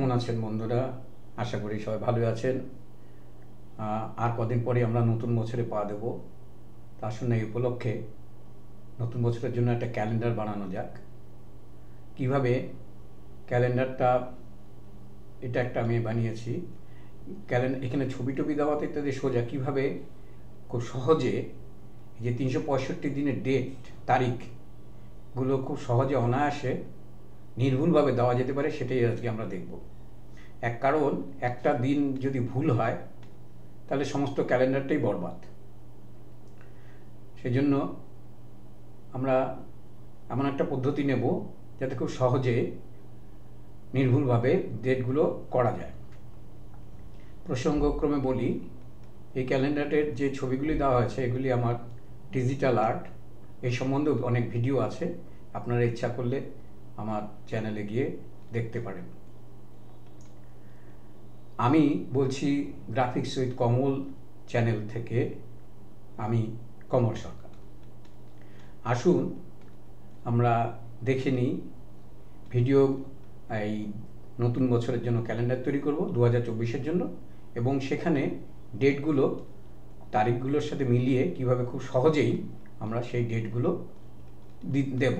কেমন আছেন বন্ধুরা? আশা করি সবাই ভালো আছেন। আর কদিন পরে আমরা নতুন বছরে পা দেব। তা আসুন এই উপলক্ষে নতুন বছরের জন্য একটা ক্যালেন্ডার বানানো যাক। কিভাবে ক্যালেন্ডারটা, এটা একটা আমি বানিয়েছি ক্যালেন্ডার। এখানে ছবি টবি দেওয়াতে ইত্যাদি সোজা কীভাবে খুব সহজে যে 365 দিনের ডেট তারিখগুলো খুব সহজে অনায়াসে নির্ভুলভাবে দেওয়া যেতে পারে, সেটাই আজকে আমরা দেখব। কারণ একটা দিন যদি ভুল হয় তাহলে সমস্ত ক্যালেন্ডারটাই বরবাদ। সেজন্য আমরা এমন একটা পদ্ধতি নেব যাতে খুব সহজে নির্ভুলভাবে ডেটগুলো করা যায়। প্রসঙ্গক্রমে বলি, এই ক্যালেন্ডারের যে ছবিগুলি দেওয়া হয়েছে এগুলি আমার ডিজিটাল আর্ট। এই সম্বন্ধে অনেক ভিডিও আছে, আপনারা ইচ্ছা করলে আমার চ্যানেলে গিয়ে দেখতে পারেন। আমি বলছি গ্রাফিক্স উইথ কমল চ্যানেল থেকে, আমি কমল সরকার। আসুন আমরা দেখে নিই ভিডিও। এই নতুন বছরের জন্য ক্যালেন্ডার তৈরি করব 2024-এর জন্য, এবং সেখানে ডেটগুলো তারিখগুলোর সাথে মিলিয়ে কিভাবে খুব সহজেই আমরা সেই ডেটগুলো দেব।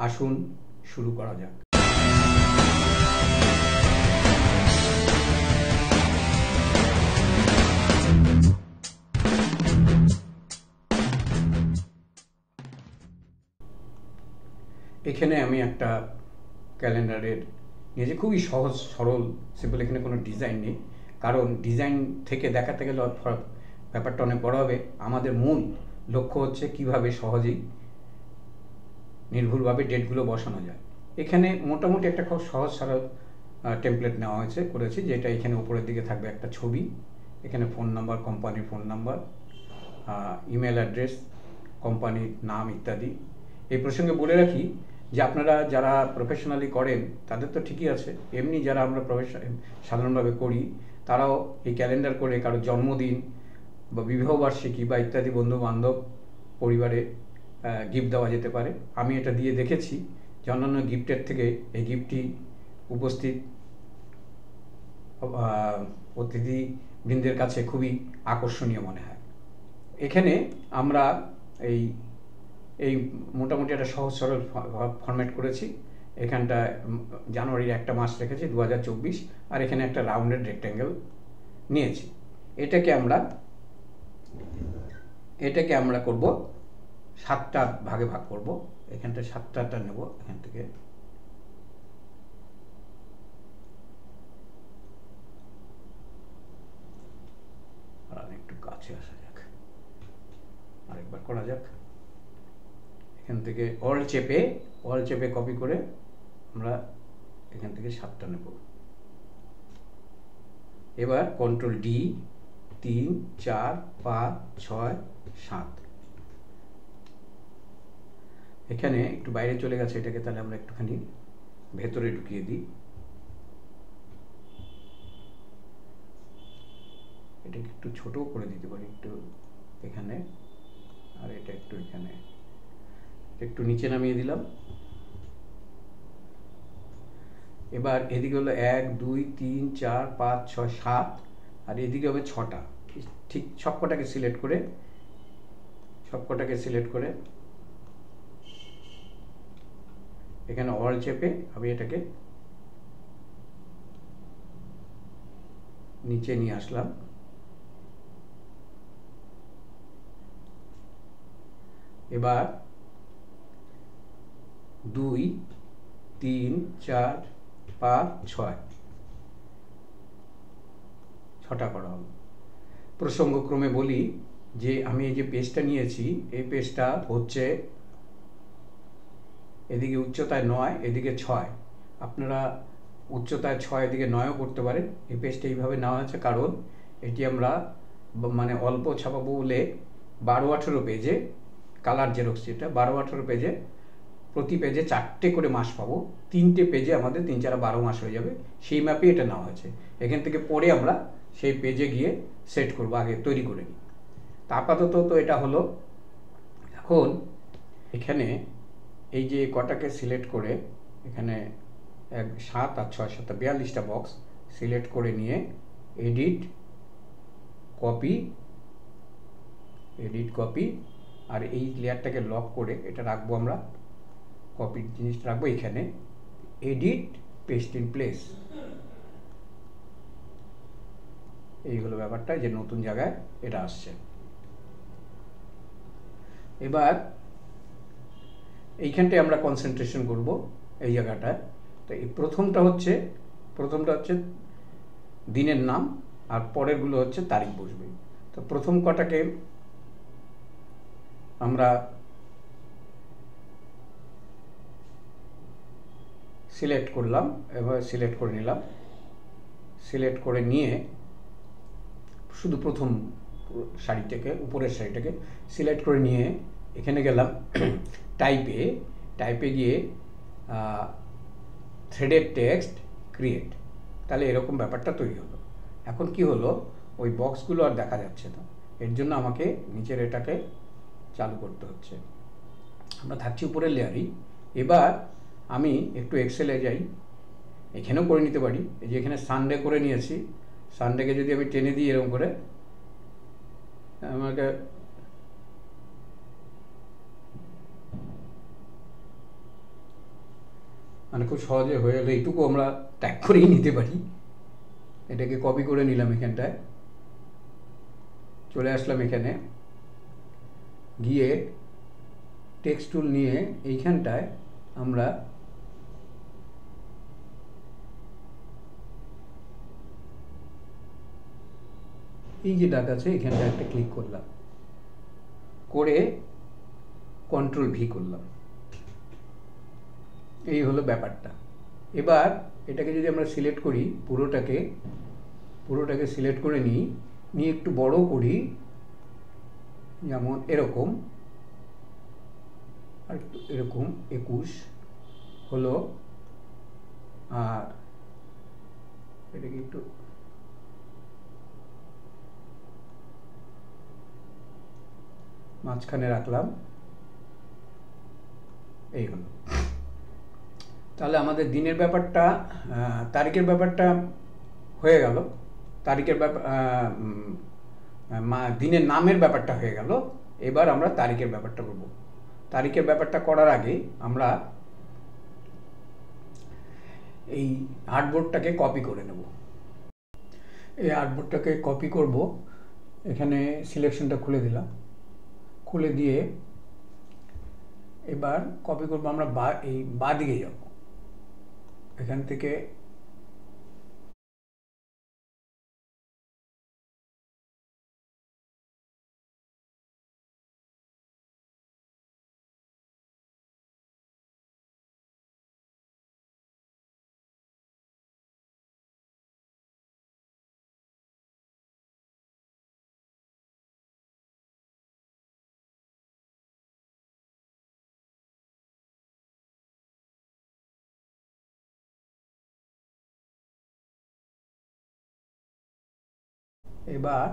আসুন শুরু করা যাক। এখানে আমি একটা ক্যালেন্ডারের নিয়েছি, খুবই সহজ সরল সিম্পল। এখানে কোনো ডিজাইন নেই, কারণ ডিজাইন থেকে দেখাতে গেলে ব্যাপারটা অনেক বড় হবে। আমাদের মূল লক্ষ্য হচ্ছে কিভাবে সহজেই নির্ভুলভাবে ডেটগুলো বসানো যায়। এখানে মোটামুটি একটা খুব সহজ সরল টেমপ্লেট নেওয়া করেছি, যেটা এখানে উপরের দিকে থাকবে একটা ছবি, এখানে ফোন নাম্বার, কোম্পানির ফোন নাম্বার, ইমেল অ্যাড্রেস, কোম্পানির নাম ইত্যাদি। এই প্রসঙ্গে বলে রাখি যে আপনারা যারা প্রফেশনালি করেন তাদের তো ঠিকই আছে, এমনি যারা আমরা সাধারণভাবে করি তারাও এই ক্যালেন্ডার করে কারো জন্মদিন বা বিবাহবার্ষিকী বা ইত্যাদি বন্ধু বান্ধব পরিবারে গিফট দেওয়া যেতে পারে। আমি এটা দিয়ে দেখেছি যে অন্যান্য গিফটের থেকে এই গিফটটি উপস্থিত অতিথিবৃন্দের কাছে খুবই আকর্ষণীয় মনে হয়। এখানে আমরা এই মোটামুটি একটা সহজ সরল ফরম্যাট করেছি। এখানটা জানুয়ারির একটা মাস রেখেছি 2024, আর এখানে একটা রাউন্ডেড রেক্ট্যাঙ্গেল নিয়েছি। এটাকে আমরা করব 7টা ভাগে ভাগ করব। এখানটা 7টা নেব, এখান থেকে আর একটু কাছে আসা যাক, আরেকবার করা যাক। এখান থেকে অল চেপে কপি করে আমরা এখান থেকে 7টা নেব। এবার কন্ট্রোল ডি, 3, 4, 5, 6, 7। এখানে একটু বাইরে চলে গেছে, এটাকে তাহলে আমরা একটুখানি ভেতরে ঢুকিয়ে দিই। এটাকে একটু ছোট করে দিতে পারি, একটু এখানে, আর এটা একটু এখানে, একটু নিচে নামিয়ে দিলাম। এবার এদিকে হলো 1, 2, 3, 4, 5, 6, 7, আর এদিকে হবে 6টা। ঠিক সবকটাকে সিলেক্ট করে এখানে অল চেপে আমি এটাকে নিচে নিয়ে আসলাম। এবার 2, 3, 4, 5, 6টা করা হলো। প্রসঙ্গক্রমে বলি যে আমি এই যে পেজটা নিয়েছি, এই পেজটা হচ্ছে এদিকে উচ্চতায় 9, এদিকে 6। আপনারা উচ্চতায় 6, এদিকে 9ও করতে পারেন। এই পেজটা এইভাবে নেওয়া হয়েছে কারণ এটি আমরা মানে অল্প ছাপাবো বলে 12-18 পেজে, কালার জেরক্স যেটা 12-18 পেজে, প্রতি পেজে 4টে করে মাস পাবো। 3টে পেজে আমাদের 3, 4, 12 মাস হয়ে যাবে। সেই ম্যাপে এটা নেওয়া হয়েছে। এখান থেকে পরে আমরা সেই পেজে গিয়ে সেট করবো, আগে তৈরি করে নিই। তা আপাতত তো এটা হলো। এখন এখানে এই যে কটাকে সিলেক্ট করে এখানে 7 আর 6 7 42টা বক্স সিলেক্ট করে নিয়ে এডিট কপি আর এই লেয়ারটাকে লক করে এটা রাখবো, আমরা কপির জিনিসটা রাখবো এখানে, এডিট পেস্ট ইন প্লেস। এই হলো ব্যাপারটা, যে নতুন জায়গায় এটা আসছে। এবার এইখানটায় আমরা কনসেন্ট্রেশন করব এই জায়গাটায়। তো এই প্রথমটা হচ্ছে দিনের নাম, আর পরেরগুলো হচ্ছে তারিখ বসবে। তো প্রথম কটাকে আমরা সিলেক্ট করলাম, এভাবে সিলেক্ট করে নিলাম। সিলেক্ট করে নিয়ে শুধু প্রথম সারিটাকে, উপরের সারিটাকে সিলেক্ট করে নিয়ে এখানে গেলাম টাইপে গিয়ে থ্রেডেড টেক্সট ক্রিয়েট। তাহলে এরকম ব্যাপারটা তৈরি হলো। এখন কি হলো, ওই বক্সগুলো আর দেখা যাচ্ছে না, এর জন্য আমাকে নিচের এটাকে চালু করতে হচ্ছে। আমরা থাকছি উপরের লেয়ারই। এবার আমি একটু এক্সেলে যাই, এখানেও করে নিতে পারি। এই যে এখানে সানডে করে নিয়েছি, সানডেকে যদি আমি টেনে দিই এরকম করে, আমাকে মানে খুব সহজে হয়ে গেলে এইটুকু আমরা ট্যাগ করেই নিতে পারি। এটাকে কপি করে নিলাম, এখানটায় চলে আসলাম, এখানে গিয়ে টেক্সট টুল নিয়ে এইখানটায় আমরা এই যে ডাক আছে এখানটা একটা ক্লিক করলাম, করে কন্ট্রোল ভি করলাম। এই হলো ব্যাপারটা। এবার এটাকে যদি আমরা সিলেক্ট করি, পুরোটাকে সিলেক্ট করে নিয়ে একটু বড় করি, যেমন এরকম, আর এরকম 21 হলো। আর এটাকে একটু মাঝখানে রাখলাম, এই হলো। তাহলে আমাদের দিনের ব্যাপারটা, তারিখের ব্যাপারটা হয়ে গেল, দিনের নামের ব্যাপারটা হয়ে গেল। এবার আমরা তারিখের ব্যাপারটা করব। তারিখের ব্যাপারটা করার আগে আমরা এই আর্টবোর্ডটাকে কপি করে নেব। এই আর্টবোর্ডটাকে কপি করব, এখানে সিলেকশনটা খুলে দিলাম, খুলে দিয়ে এবার কপি করব। আমরা এই বাঁ দিকে যাব, এখান থেকে এবার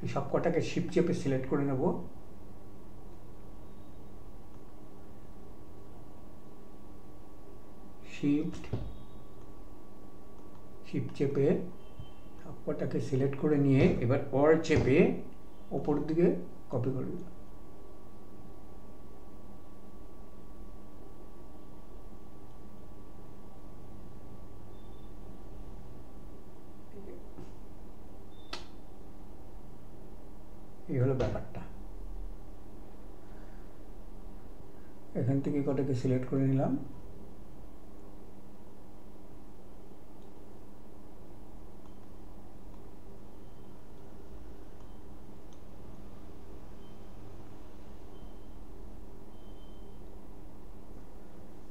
এই সব কটাকে শিফট চেপে সিলেক্ট করে নেব। শিফট চেপে সব কটাকে সিলেক্ট করে নিয়ে এবার অল্ট চেপে ওপর দিকে কপি করে দিলাম। এই হলো ব্যাপারটা। এখান থেকে কটাকে সিলেক্ট করে নিলাম,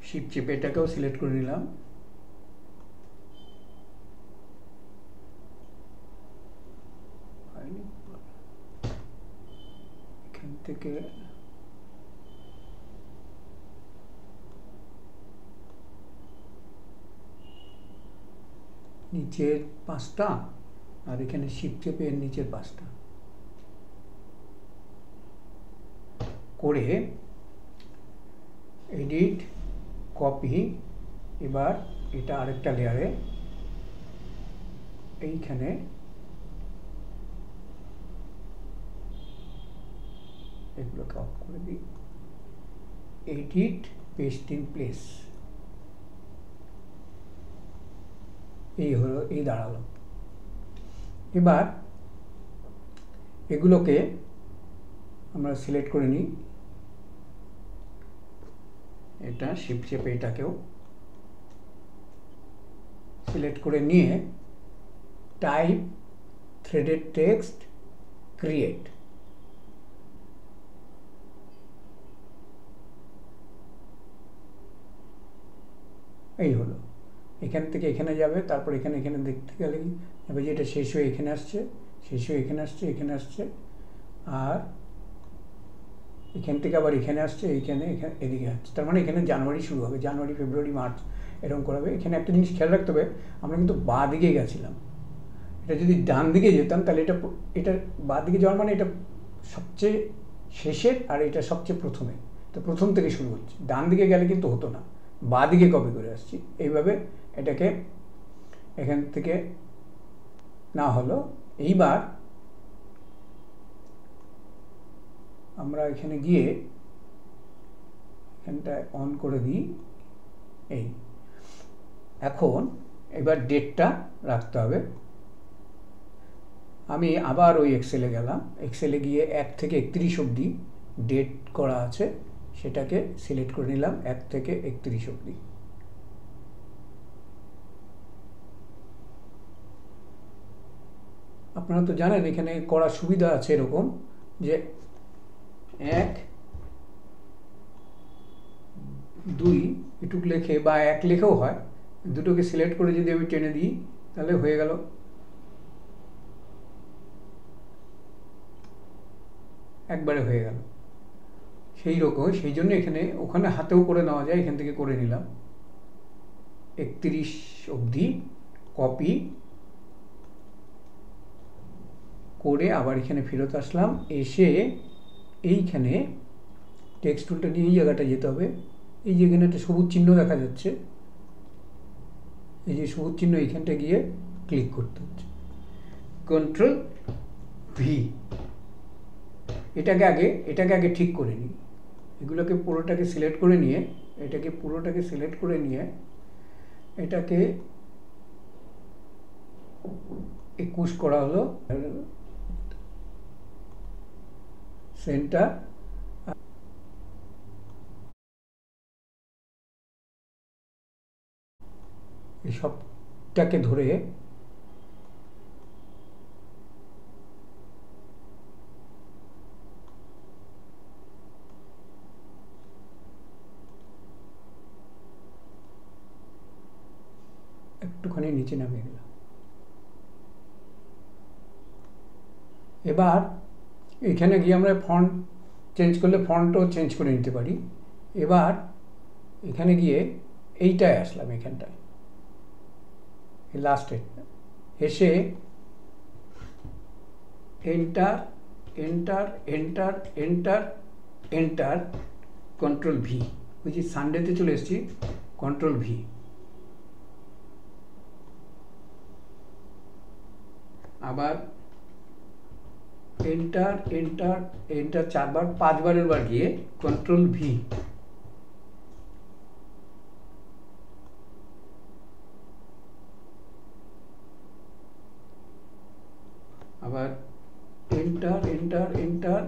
শিফট চেপে এটাকেও সিলেক্ট করে নিলাম। এখান থেকে নিচের 5টা আর এখানে শিফট চেপে এর নিচের 5টা করে এডিট, কপি। এবার এটা আরেকটা লেয়ারে, এইখানে এগুলোকে অফ করে দিই। এডিট, পেস্ট ইন প্লেস, এই হলো, এই দাঁড়ালো। এবার এগুলোকে আমরা সিলেক্ট করে নিই, এটা শিফট চেপে এটাকেও সিলেক্ট করে নিয়ে টাইপ, থ্রেডেড টেক্সট, ক্রিয়েট। এই হলো, এখান থেকে এখানে যাবে, তারপর এখানে এখানে দেখতে গেলে এবার যেটা শেষ হয়ে এখানে আসছে, শেষ হয়ে এখানে আসছে, এখানে আসছে, আর এখান থেকে আবার এখানে আসছে, এইখানে এখানে এদিকে আসছে। তার মানে এখানে জানুয়ারি শুরু হবে, জানুয়ারি, ফেব্রুয়ারি, মার্চ এরকম করাবে। এখানে একটা জিনিস খেয়াল রাখতে হবে, আমরা কিন্তু বাঁ দিকে গেছিলাম। এটা যদি ডান দিকে যেতাম তাহলে এটা বাঁ দিকে যাওয়ার মানে এটা সবচেয়ে শেষের আর এটা সবচেয়ে প্রথমে, তো প্রথম থেকে শুরু হচ্ছে। ডান দিকে গেলে কিন্তু হতো না, বাঁ দিকে কপি করে আসছি। এইভাবে এটাকে এখান থেকে না হলো। এইবার আমরা এখানে গিয়ে এখানটায় অন করে দিই। এই এখন এবার ডেটটা রাখতে হবে। আমি আবার ওই এক্সেলে গেলাম, এক্সেলে গিয়ে 1 থেকে 31 অবধি ডেট করা আছে, সেটাকে সিলেক্ট করে নিলাম, 1 থেকে 31 অবধি। আপনারা তো জানেন এখানে করার সুবিধা আছে এরকম যে 1, 2 এটুক লেখে বা 1 লেখেও হয়, দুটোকে সিলেক্ট করে যদি আমি টেনে দিই তাহলে হয়ে গেল, একবারে হয়ে গেল। সেই রকম, সেই জন্য এখানে ওখানে হাতেও করে নেওয়া যায়, এখান থেকে করে নিলাম 31 অবধি, কপি করে আবার এখানে ফেরত আসলাম, এসে এইখানে টেক্সট টুলটা নিয়ে এই জায়গাটা যেতে হবে। এই যে এখানে একটা সবুজ চিহ্ন দেখা যাচ্ছে, এই যে সবুজ চিহ্ন, এইখানটা গিয়ে ক্লিক করতে হচ্ছে, কন্ট্রোল ভি। এটাকে আগে ঠিক করে নিই, এগুলোকে পুরোটাকে সিলেক্ট করে নিয়ে, এটাকে পুরোটাকে সিলেক্ট করে নিয়ে এটাকে 21 করা হলো, সেন্টার। এই সবটাকে ধরে একটুখানি নিচে নামিয়ে দিলাম। এবার এখানে গিয়ে আমরা ফন্ট চেঞ্জ করলে ফন্টও চেঞ্জ করে নিতে পারি। এবার এখানে গিয়ে এইটায় আসলাম, এখানটায় এই লাস্টে এসে enter, enter, enter, enter, enter, control V. ওই যে সানডেতে চলে এসেছি, কন্ট্রোল ভি। আবার এন্টার, এন্টার, এন্টার 4 বার, 5 বারের বার গিয়ে কন্ট্রোল ভি। আবার enter, enter, enter,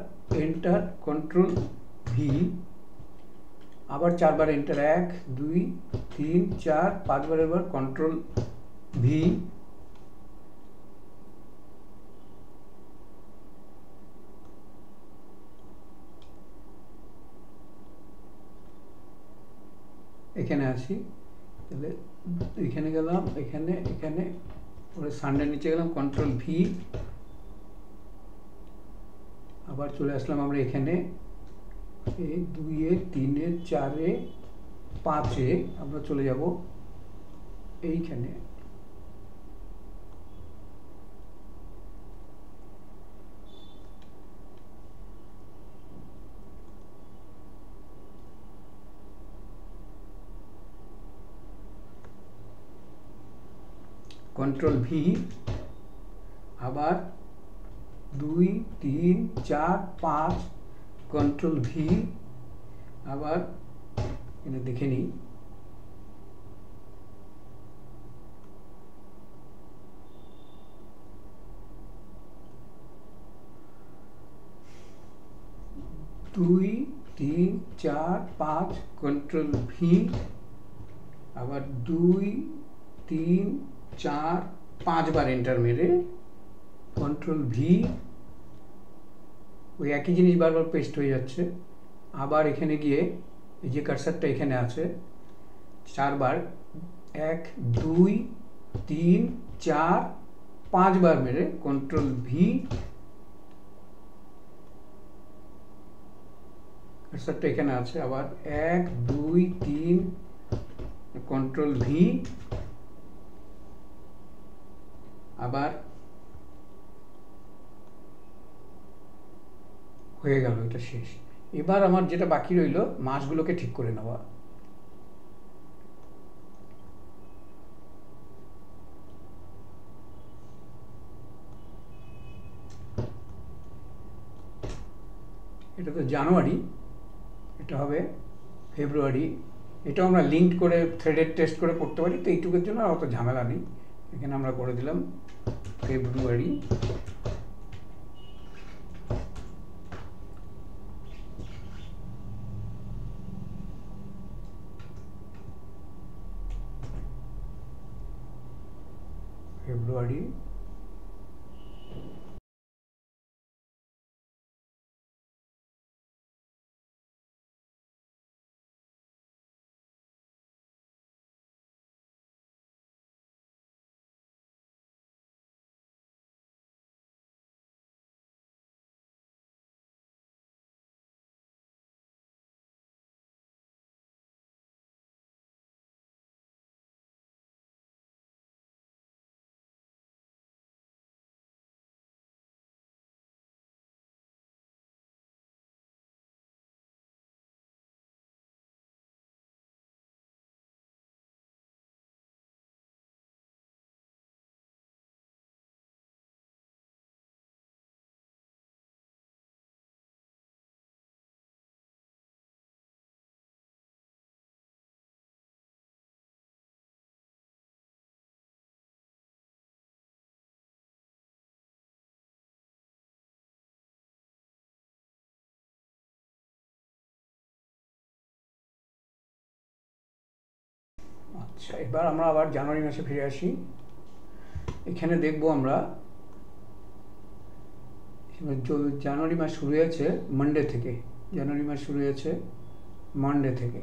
enter, control V. আবার 4 বার এন্টার, 1, 2, 3, 4, 5 বারের বার কন্ট্রোল ভি। এখানে আসি, তাহলে এখানে গেলাম, এখানে এখানে পরে সানডে নিচে গেলাম, কন্ট্রোল ভি। আবার চলে আসলাম আমরা এখানে 1, 2, 3, 4, 5 আমরা চলে যাব এইখানে। কন্ট্রোল ভি, আবার 2 3 4 5 কন্ট্রোল ভি, আবার এখানে দেখে নিই, দুই 3 4 5 কন্ট্রোল ভি, আবার 2 3 4 5 বার এন্টার মেরে কন্ট্রোল ভি, ওই একই জিনিস বারবার পেস্ট হয়ে যাচ্ছে। আবার এখানে গিয়ে এই যে কার্সারটা এখানে আছে 4 বার, 1 2 3 4 5 বার মেরে কন্ট্রোল ভি, কার্সারটা এখানে আছে, আবার 1 2 3 কন্ট্রোল ভি, আবার হয়ে গেল, এটা শেষ। এবার আমার যেটা বাকি রইল মাসগুলোকে ঠিক করে নেওয়া। এটা তো জানুয়ারি, এটা হবে ফেব্রুয়ারি। এটাও আমরা লিঙ্ক করে থ্রেডেড টেস্ট করে করতে পারি, তো এইটুকুর জন্য অত ঝামেলা নেই। এখানে আমরা করে দিলাম ফেব্রুয়ারি, ফেব্রুয়ারি, আচ্ছা। এবার আমরা আবার জানুয়ারি মাসে ফিরে আসি। এখানে দেখব আমরা জানুয়ারি মাস শুরু হয়েছে মানডে থেকে, জানুয়ারি মাস শুরু হয়েছে মানডে থেকে।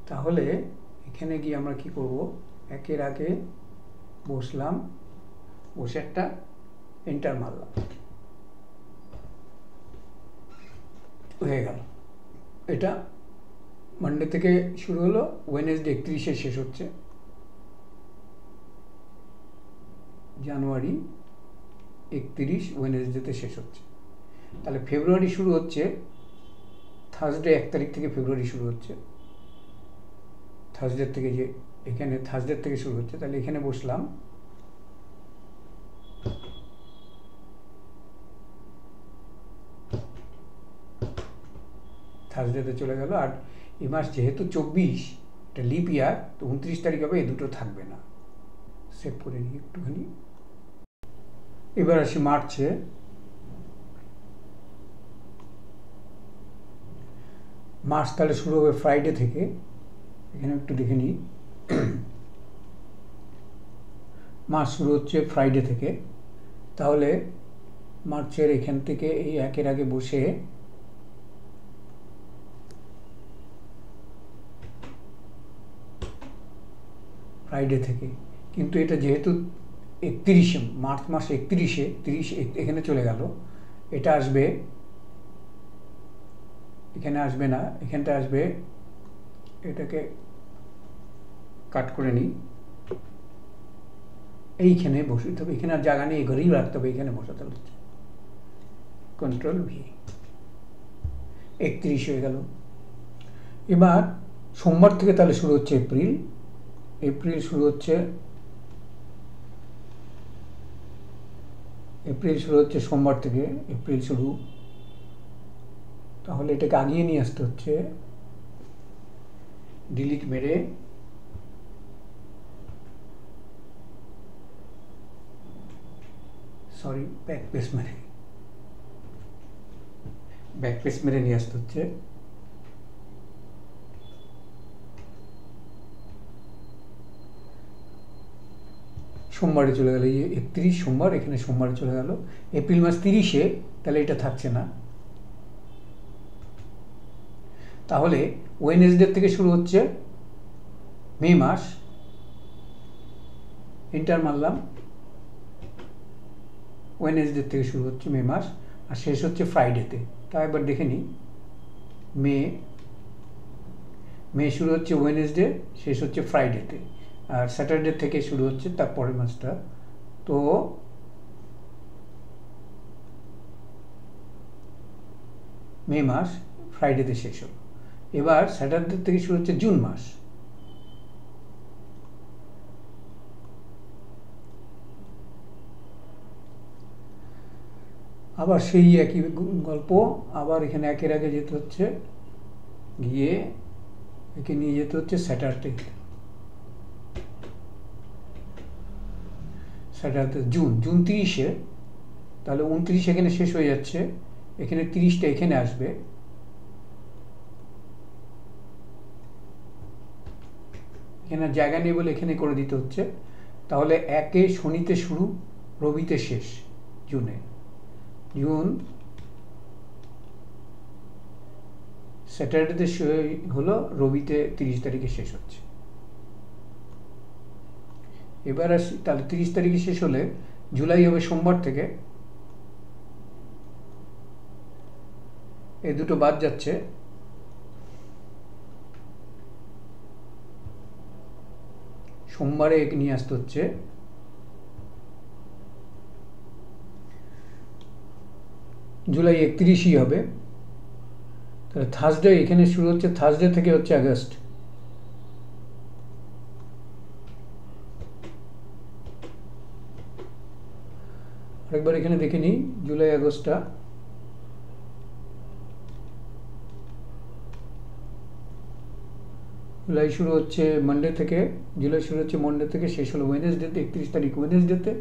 তাহলে এখানে গিয়ে আমরা কি করব, একের আগে বসলাম, বসে একটা এন্টার মারলাম, হয়ে গেল। এটা মানডে থেকে শুরু হলো, ওয়েডনেসডে 31-এ শেষ হচ্ছে, জানুয়ারি 31 ওয়েডনেসডেতে শেষ হচ্ছে। তাহলে ফেব্রুয়ারি শুরু হচ্ছে থার্সডে 1 তারিখ থেকে, ফেব্রুয়ারি শুরু হচ্ছে থার্সডে থেকে, যে এখানে থার্সডে থেকে শুরু হচ্ছে। তাহলে এখানে বসলাম, থার্সডেতে চলে গেল। আর এই মাস যেহেতু 24, এটা লিপ ইয়ার, তো 29 তারিখ হবে, এ দুটো থাকবে না। সেভ করে নিই একটুখানি। এবার আসি মার্চে। মার্চ তাহলে শুরু হবে ফ্রাইডে থেকে, এখানে একটু দেখে নিই। মার্চ শুরু হচ্ছে ফ্রাইডে থেকে। তাহলে মার্চের এখান থেকে এই একের আগে বসে ফ্রাইডে থেকে, কিন্তু এটা যেহেতু 31-এ মার্চ মাস 31-এ 30 এখানে চলে গেল, এটা আসবে, এখানে আসবে না, এখানটা আসবে। এটাকে কাট করে নিই, এইখানে বসাতে হবে। এখানে আর জায়গা নেই, ঘরেই রাখতে হবে, এখানে বসাতে হচ্ছে। কন্ট্রোল ভি, 31 হয়ে গেল। এবার সোমবার থেকে তাহলে শুরু হচ্ছে এপ্রিল। এপ্রিল শুরু হচ্ছে এপ্রিল শুরু হচ্ছে সোমবার থেকে, এপ্রিল শুরু, তাহলে এটাকে আগিয়ে নিয়ে আসতে হচ্ছে। ডিলিট মেরে সরি, ব্যাকস্পেস মেরে নিয়ে আসতে হচ্ছে। সোমবারে চলে গেল, এই 31 সোমবার, এখানে সোমবারে চলে গেল। এপ্রিল মাস 30-এ, তাহলে এটা থাকছে না। তাহলে ওয়েডনেসডে থেকে শুরু হচ্ছে মে মাস, এন্টার মারলাম। ওয়েডনেসডে থেকে শুরু হচ্ছে মে মাস, আর শেষ হচ্ছে ফ্রাইডেতে। তা একবার দেখে নিই, মে শুরু হচ্ছে ওয়েডনেসডে, শেষ হচ্ছে ফ্রাইডেতে, আর স্যাটারডে থেকে শুরু হচ্ছে তার পরের মাসটা। তো মে মাস ফ্রাইডেতে শেষ হলো। এবার স্যাটারডে থেকে শুরু হচ্ছে জুন মাস। আবার সেই একই গল্প, আবার এখানে একের আগে যেতে হচ্ছে, গিয়ে একে নিয়ে যেতে হচ্ছে স্যাটারডে, জুন 30-এ, তাহলে 29 এখানে শেষ হয়ে যাচ্ছে, এখানে 30টা এখানে আসবে, এখানে জায়গা নেই বলে এখানে করে দিতে হচ্ছে। তাহলে 1-এ শনিতে শুরু, রবিতে শেষ জুন স্যাটারডেতে হলো, রবিতে 30 তারিখে শেষ হচ্ছে। এবার আসি, তাহলে 30 তারিখে শেষ হলে জুলাই হবে সোমবার থেকে, এই দুটো বাদ যাচ্ছে। সোমবারে একে নিয়ে আসতে হচ্ছে, জুলাই 31ই হবে। তাহলে থার্সডে এখানে শুরু হচ্ছে, থার্সডে থেকে হচ্ছে আগস্ট, আরেকবার এখানে দেখে নিই জুলাই আগস্টটা। জুলাই শুরু হচ্ছে মানডে থেকে, জুলাই শুরু হচ্ছে মন্ডে থেকে, শেষ হলো ওয়েডনেসডেতে, 31 তারিখ ওয়েডনেসডেতে।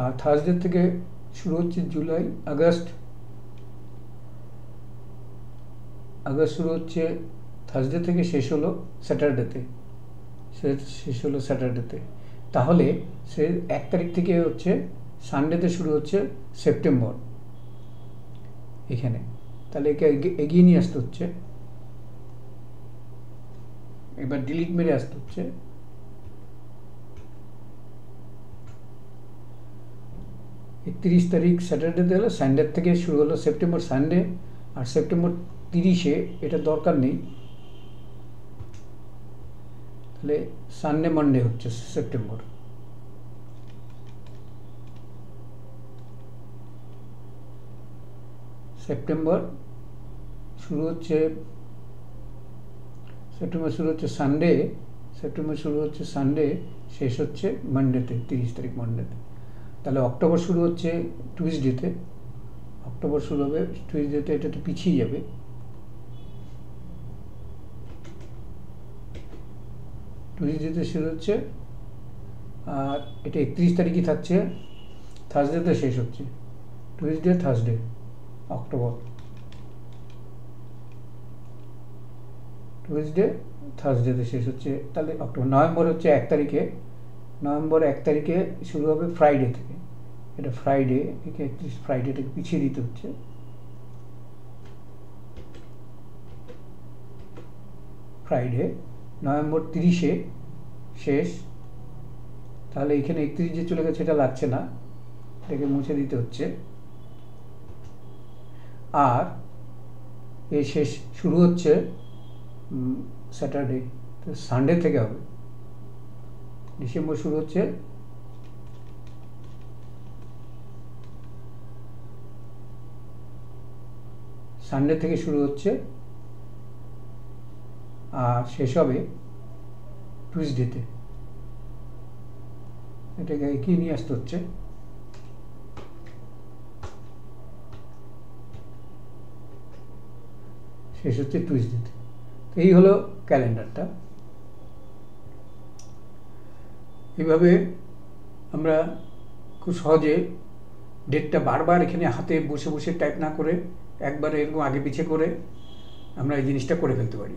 আর থার্সডে থেকে শুরু হচ্ছে জুলাই, আগস্ট শুরু হচ্ছে থার্সডে থেকে, শেষ হলো স্যাটারডেতে, তাহলে সে 1 তারিখ থেকে হচ্ছে সানডেতে শুরু হচ্ছে সেপ্টেম্বর এখানে। তাহলে একে এগিয়ে নিয়ে আসতে হচ্ছে, এবার ডিলিট মেরে আসতে হচ্ছে। একত্রিশ তারিখ স্যাটারডেতে হলো, সানডে থেকে শুরু হলো সেপ্টেম্বর সানডে, আর সেপ্টেম্বর 30-এ এটা দরকার নেই, তাহলে সানডে মানডে হচ্ছে সেপ্টেম্বর শুরু হচ্ছে, সানডে, শেষ হচ্ছে মানডেতে, 30 তারিখ মানডেতে। তাহলে অক্টোবর শুরু হচ্ছে টুইসডেতে, এটা তো পিছিয়ে যাবে। টুইসডেতে শুরু হচ্ছে, আর এটা 31 তারিখই থাকছে, থার্সডেতে শেষ হচ্ছে, টুইসডে থার্সডে অক্টোবর, টুইসডে থার্সডেতে শেষ হচ্ছে। তাহলে অক্টোবর, নভেম্বর হচ্ছে 1 তারিখে, নভেম্বর 1 তারিখে শুরু হবে ফ্রাইডে থেকে, এটা ফ্রাইডে, একে 31 ফ্রাইডেটাকে পিছিয়ে দিতে হচ্ছে। ফ্রাইডে নভেম্বর 30-এ শেষ, তাহলে এখানে 31 যে চলে গেছে এটা লাগছে না, এটাকে মুছে দিতে হচ্ছে। আর এ শেষ শুরু হচ্ছে স্যাটারডে, তো সানডে থেকে হবে। ডিসেম্বর শুরু হচ্ছে সানডে থেকে শুরু হচ্ছে, আর শেষ হবে টুইসডেতে, এটাকে এগিয়ে নিয়ে আসতে হচ্ছে। শেষ হচ্ছে টুইসডেতে। তো এই হলো ক্যালেন্ডারটা। এইভাবে আমরা খুব সহজে ডেটটা বারবার এখানে হাতে বসে বসে টাইপ না করে একবারে এরকম আগে পিছিয়ে করে আমরা এই জিনিসটা করে ফেলতে পারি।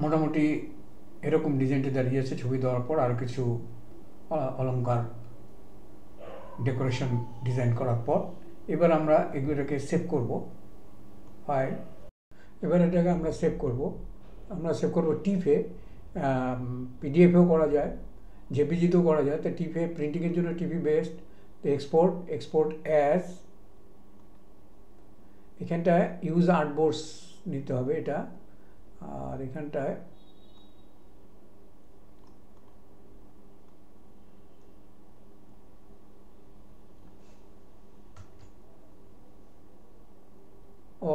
মোটামুটি এরকম ডিজাইনটা দাঁড়িয়েছে ছবি দেওয়ার পর। আর কিছু অলংকার ডেকোরেশন ডিজাইন করার পর এবার আমরা এগুলোকে সেভ করব ফাইল। এবার এটাকে আমরা সেভ করব। আমরা সেভ করব টিফে, পিডিএফেও করা যায়, জেপিজিতেও করা যায়। তো টিফে প্রিন্টিংয়ের জন্য টিফি বেস্ট। তো এক্সপোর্ট অ্যাজ, এখানটায় ইউজ আর্টবোর্ডস নিতে হবে এটা। আর এখানটায়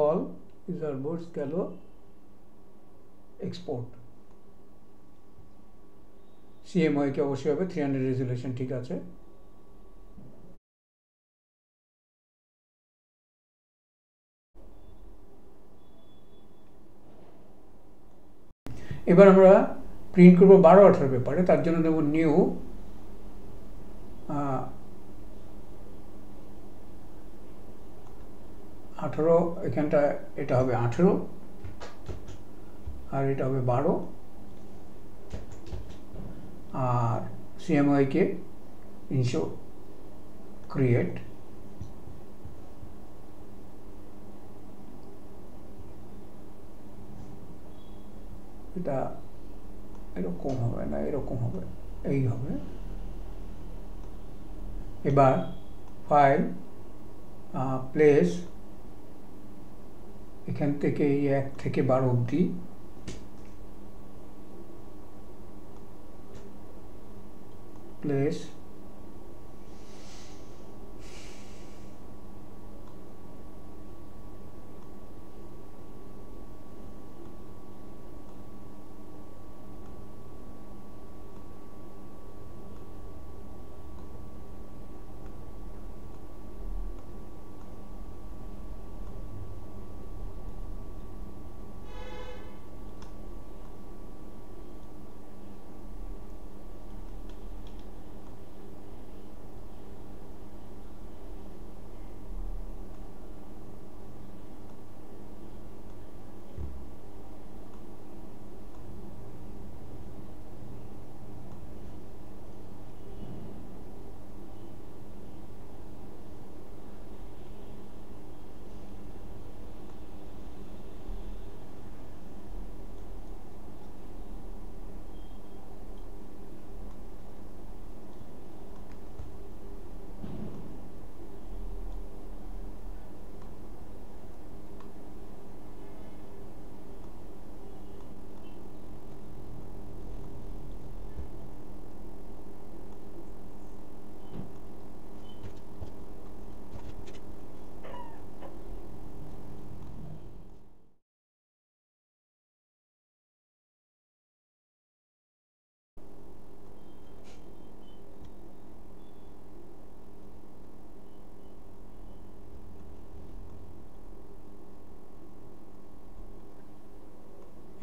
অল ইউজ আর্টবোর্ডস গেল এক্সপোর্ট। সিএমওয়াইকে অবশ্যই হবে 300 রেজুলেশন, ঠিক আছে। এবার আমরা প্রিন্ট করবো 12-18 পেপারে। তার জন্য দেবো নিউ, আঠেরো। এখানটা এটা হবে 18 আর এটা হবে 12। আর সিএমওয়াইকে ইনশো ক্রিয়েট, এটা এরকম হবে না, এরকম হবে, এই হবে। এবার ফাইল, প্লেস, এখান থেকে এই 1 থেকে 12 অবধি প্লেস,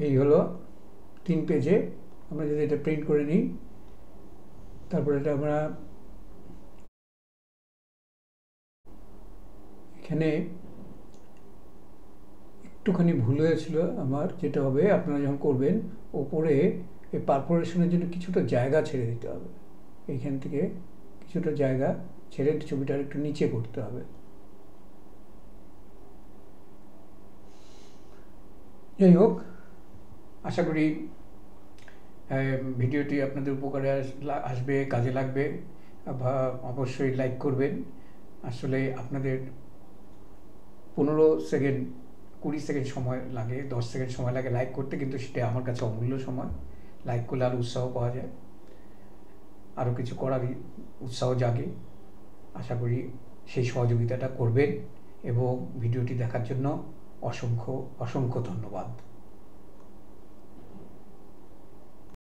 এই হলো 3 পেজে। আমরা যদি এটা প্রিন্ট করে নিই, তারপরে এটা আমরা এখানে একটুখানি ভুল হয়েছিল আমার, যেটা হবে আপনারা যখন করবেন ওপরে এই পারফোরেশনের জন্য কিছুটা জায়গা ছেড়ে দিতে হবে। এইখান থেকে কিছুটা জায়গা ছেড়ে ছবিটা একটু নিচে করতে হবে। যাই হোক, আশা করি ভিডিওটি আপনাদের উপকারে আসবে, কাজে লাগবে। অবশ্যই লাইক করবেন। আসলে আপনাদের 15 সেকেন্ড 20 সেকেন্ড সময় লাগে, 10 সেকেন্ড সময় লাগে লাইক করতে, কিন্তু সেটা আমার কাছে অমূল্য সময়। লাইক করলে আরও উৎসাহ পাওয়া যায়, আরও কিছু করার উৎসাহ জাগে। আশা করি সেই সহযোগিতাটা করবেন এবং ভিডিওটি দেখার জন্য অসংখ্য অসংখ্য ধন্যবাদ।